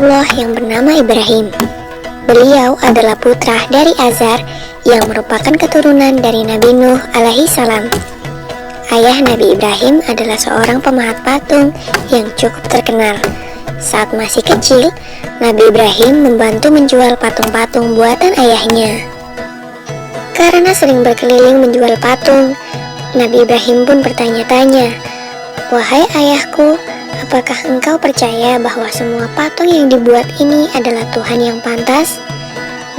Allah yang bernama Ibrahim. Beliau adalah putra dari Azar yang merupakan keturunan dari Nabi Nuh alaihi salam. Ayah Nabi Ibrahim adalah seorang pemahat patung yang cukup terkenal. Saat masih kecil, Nabi Ibrahim membantu menjual patung-patung buatan ayahnya. Karena sering berkeliling menjual patung, Nabi Ibrahim pun bertanya-tanya, "Wahai ayahku, apakah engkau percaya bahwa semua patung yang dibuat ini adalah Tuhan yang pantas?"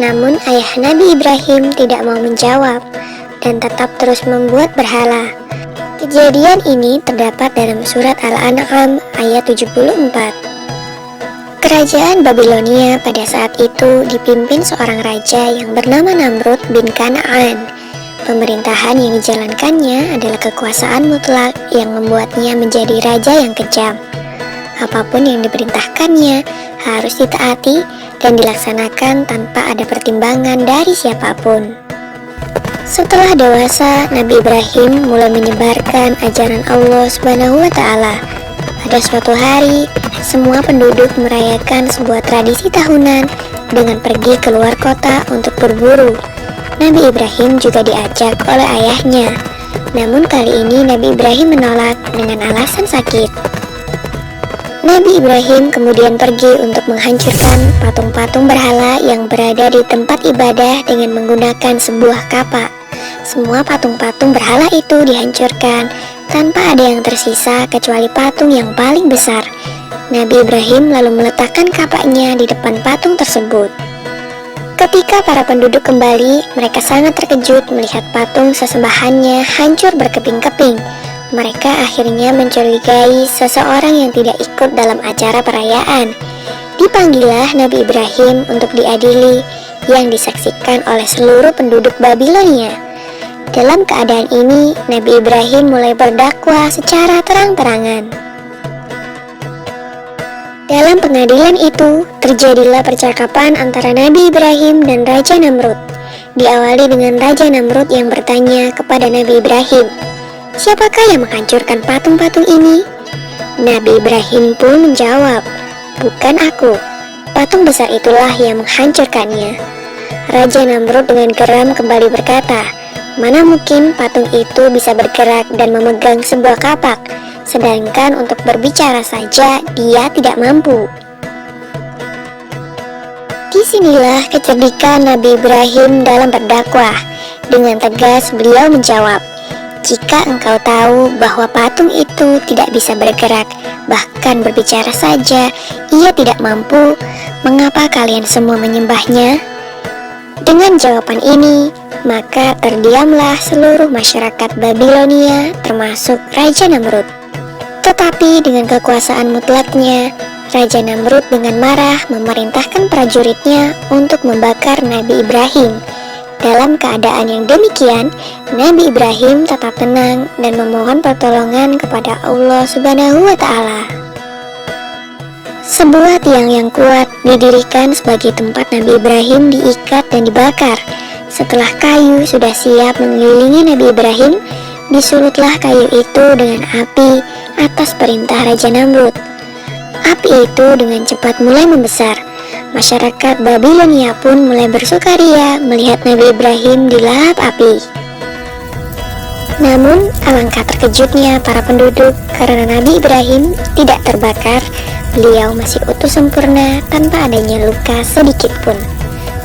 Namun ayah Nabi Ibrahim tidak mau menjawab dan tetap terus membuat berhala. Kejadian ini terdapat dalam surat Al-An'am ayat 74. Kerajaan Babilonia pada saat itu dipimpin seorang raja yang bernama Namrud bin Kan'an. Pemerintahan yang dijalankannya adalah kekuasaan mutlak yang membuatnya menjadi raja yang kejam. Apapun yang diperintahkannya harus ditaati dan dilaksanakan tanpa ada pertimbangan dari siapapun. Setelah dewasa, Nabi Ibrahim mulai menyebarkan ajaran Allah Subhanahu wa Ta'ala. Pada suatu hari, semua penduduk merayakan sebuah tradisi tahunan dengan pergi keluar kota untuk berburu. Nabi Ibrahim juga diajak oleh ayahnya. Namun kali ini Nabi Ibrahim menolak dengan alasan sakit. Nabi Ibrahim kemudian pergi untuk menghancurkan patung-patung berhala yang berada di tempat ibadah dengan menggunakan sebuah kapak. Semua patung-patung berhala itu dihancurkan tanpa ada yang tersisa kecuali patung yang paling besar. Nabi Ibrahim lalu meletakkan kapaknya di depan patung tersebut. Ketika para penduduk kembali, mereka sangat terkejut melihat patung sesembahannya hancur berkeping-keping. Mereka akhirnya mencurigai seseorang yang tidak ikut dalam acara perayaan. Dipanggillah Nabi Ibrahim untuk diadili, yang disaksikan oleh seluruh penduduk Babilonia. Dalam keadaan ini, Nabi Ibrahim mulai berdakwah secara terang-terangan. Dalam pengadilan itu, terjadilah percakapan antara Nabi Ibrahim dan Raja Namrud. Diawali dengan Raja Namrud yang bertanya kepada Nabi Ibrahim, "Siapakah yang menghancurkan patung-patung ini?" Nabi Ibrahim pun menjawab, "Bukan aku, patung besar itulah yang menghancurkannya." Raja Namrud dengan geram kembali berkata, "Mana mungkin patung itu bisa bergerak dan memegang sebuah kapak, sedangkan untuk berbicara saja dia tidak mampu." Disinilah kecerdikan Nabi Ibrahim dalam berdakwah. Dengan tegas beliau menjawab, "Jika engkau tahu bahwa patung itu tidak bisa bergerak, bahkan berbicara saja ia tidak mampu, mengapa kalian semua menyembahnya?" Dengan jawaban ini, maka terdiamlah seluruh masyarakat Babilonia termasuk Raja Namrud. Tetapi dengan kekuasaan mutlaknya, Raja Namrud dengan marah memerintahkan prajuritnya untuk membakar Nabi Ibrahim. Dalam keadaan yang demikian, Nabi Ibrahim tetap tenang dan memohon pertolongan kepada Allah Subhanahu wa Ta'ala. Sebuah tiang yang kuat didirikan sebagai tempat Nabi Ibrahim diikat dan dibakar. Setelah kayu sudah siap mengelilingi Nabi Ibrahim, disulutlah kayu itu dengan api atas perintah Raja Namrud. Api itu dengan cepat mulai membesar. Masyarakat Babilonia pun mulai bersukaria melihat Nabi Ibrahim dilahap api. Namun alangkah terkejutnya para penduduk karena Nabi Ibrahim tidak terbakar. Beliau masih utuh sempurna tanpa adanya luka sedikit pun.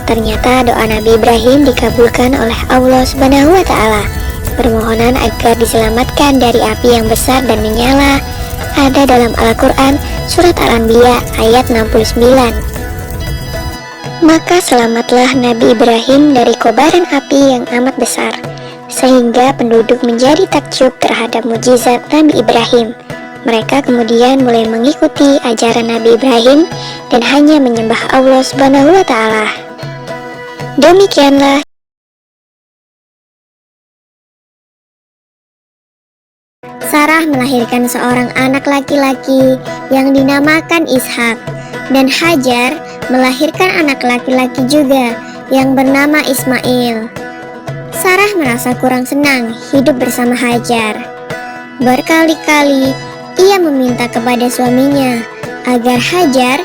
Ternyata doa Nabi Ibrahim dikabulkan oleh Allah Subhanahu wa Ta'ala. Permohonan agar diselamatkan dari api yang besar dan menyala ada dalam Al-Quran surat Al-Anbiya ayat 69. Maka selamatlah Nabi Ibrahim dari kobaran api yang amat besar, sehingga penduduk menjadi takjub terhadap mukjizat Nabi Ibrahim. Mereka kemudian mulai mengikuti ajaran Nabi Ibrahim dan hanya menyembah Allah Subhanahu wa Ta'ala. Demikianlah Sarah melahirkan seorang anak laki-laki yang dinamakan Ishak, dan Hajar melahirkan anak laki-laki juga yang bernama Ismail. Sarah merasa kurang senang hidup bersama Hajar. Berkali-kali ia meminta kepada suaminya agar Hajar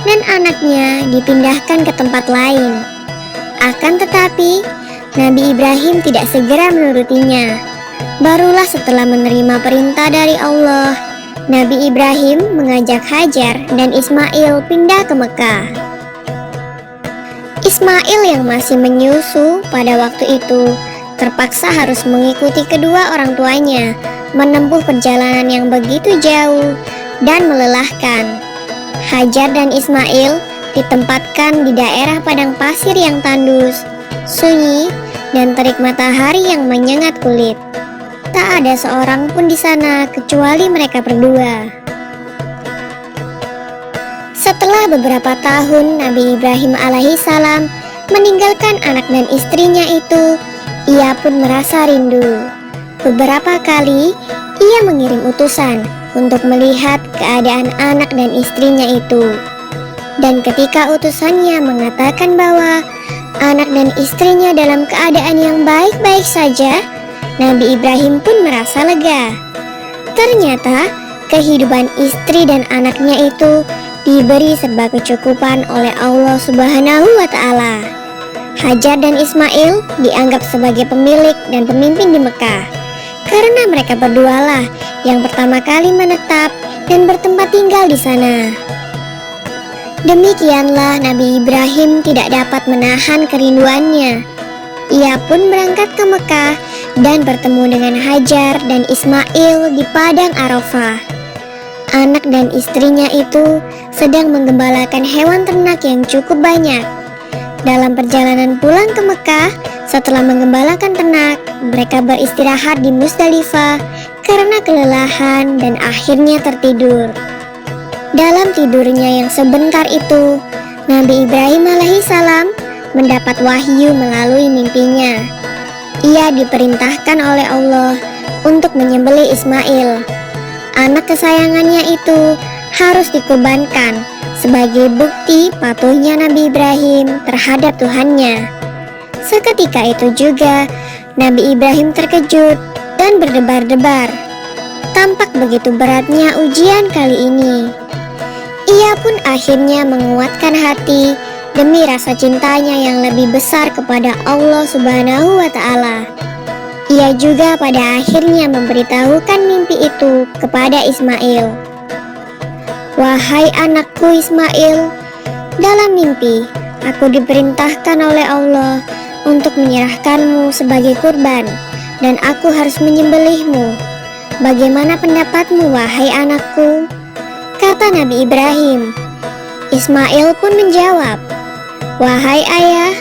dan anaknya dipindahkan ke tempat lain. Akan tetapi, Nabi Ibrahim tidak segera menurutinya. Barulah setelah menerima perintah dari Allah, Nabi Ibrahim mengajak Hajar dan Ismail pindah ke Mekah. Ismail yang masih menyusu pada waktu itu terpaksa harus mengikuti kedua orang tuanya menempuh perjalanan yang begitu jauh dan melelahkan. Hajar dan Ismail ditempatkan di daerah padang pasir yang tandus, sunyi, dan terik matahari yang menyengat kulit. Tak ada seorang pun di sana kecuali mereka berdua. Setelah beberapa tahun Nabi Ibrahim alaihissalam meninggalkan anak dan istrinya itu, ia pun merasa rindu. Beberapa kali ia mengirim utusan untuk melihat keadaan anak dan istrinya itu. Dan ketika utusannya mengatakan bahwa anak dan istrinya dalam keadaan yang baik-baik saja, Nabi Ibrahim pun merasa lega. Ternyata kehidupan istri dan anaknya itu diberi serba kecukupan oleh Allah Subhanahu wa Ta'ala. Hajar dan Ismail dianggap sebagai pemilik dan pemimpin di Mekah karena mereka berdualah yang pertama kali menetap dan bertempat tinggal di sana. Demikianlah Nabi Ibrahim tidak dapat menahan kerinduannya. Ia pun berangkat ke Mekah dan bertemu dengan Hajar dan Ismail di padang Arafah. Anak dan istrinya itu sedang menggembalakan hewan ternak yang cukup banyak. Dalam perjalanan pulang ke Mekah, setelah menggembalakan ternak, mereka beristirahat di Musdalifah karena kelelahan dan akhirnya tertidur. Dalam tidurnya yang sebentar itu, Nabi Ibrahim alaihissalam mendapat wahyu melalui mimpinya. Ia diperintahkan oleh Allah untuk menyembelih Ismail. Anak kesayangannya itu harus dikorbankan sebagai bukti patuhnya Nabi Ibrahim terhadap Tuhannya. Seketika itu juga Nabi Ibrahim terkejut dan berdebar-debar. Tampak begitu beratnya ujian kali ini. Ia pun akhirnya menguatkan hati demi rasa cintanya yang lebih besar kepada Allah Subhanahu wa Ta'ala. Ia juga pada akhirnya memberitahukan mimpi itu kepada Ismail. Wahai anakku Ismail, dalam mimpi aku diperintahkan oleh Allah untuk menyerahkanmu sebagai kurban dan aku harus menyembelihmu. Bagaimana pendapatmu wahai anakku? Kata Nabi Ibrahim. Ismail pun menjawab, wahai ayah,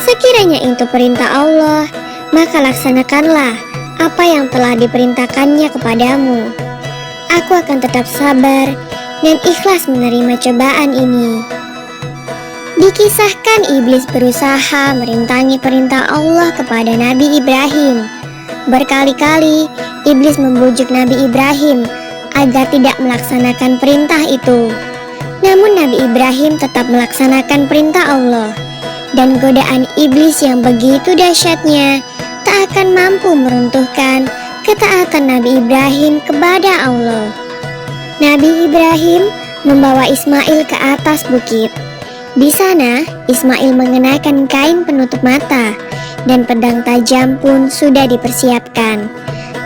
sekiranya itu perintah Allah, maka laksanakanlah apa yang telah diperintahkannya kepadamu. Aku akan tetap sabar dan ikhlas menerima cobaan ini. Dikisahkan iblis berusaha merintangi perintah Allah kepada Nabi Ibrahim. Berkali-kali iblis membujuk Nabi Ibrahim agar tidak melaksanakan perintah itu. Namun Nabi Ibrahim tetap melaksanakan perintah Allah, dan godaan iblis yang begitu dahsyatnya tak akan mampu meruntuhkan ketaatan Nabi Ibrahim kepada Allah. Nabi Ibrahim membawa Ismail ke atas bukit. Di sana, Ismail mengenakan kain penutup mata dan pedang tajam pun sudah dipersiapkan.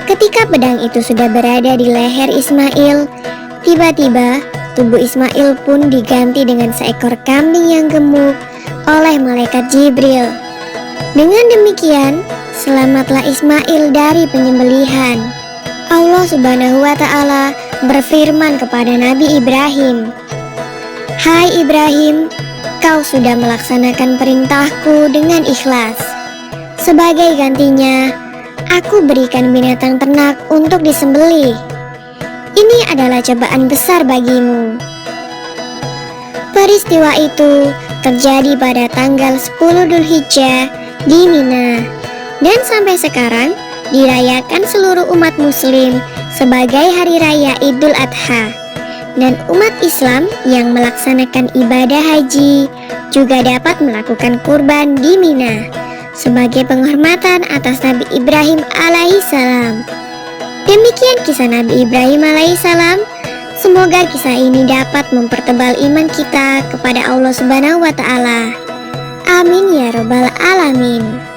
Ketika pedang itu sudah berada di leher Ismail, tiba-tiba tubuh Ismail pun diganti dengan seekor kambing yang gemuk oleh malaikat Jibril. Dengan demikian, selamatlah Ismail dari penyembelihan. Allah Subhanahu wa Ta'ala berfirman kepada Nabi Ibrahim, hai Ibrahim, kau sudah melaksanakan perintahku dengan ikhlas. Sebagai gantinya, aku berikan binatang ternak untuk disembelih. Ini adalah cobaan besar bagimu. Peristiwa itu terjadi pada tanggal 10 Dzulhijjah di Mina, dan sampai sekarang dirayakan seluruh umat muslim sebagai hari raya Idul Adha. Dan umat Islam yang melaksanakan ibadah haji juga dapat melakukan kurban di Mina sebagai penghormatan atas Nabi Ibrahim alaihissalam. Demikian kisah Nabi Ibrahim alaihissalam. Semoga kisah ini dapat mempertebal iman kita kepada Allah Subhanahu wa Ta'ala. Amin ya Robbal 'Alamin.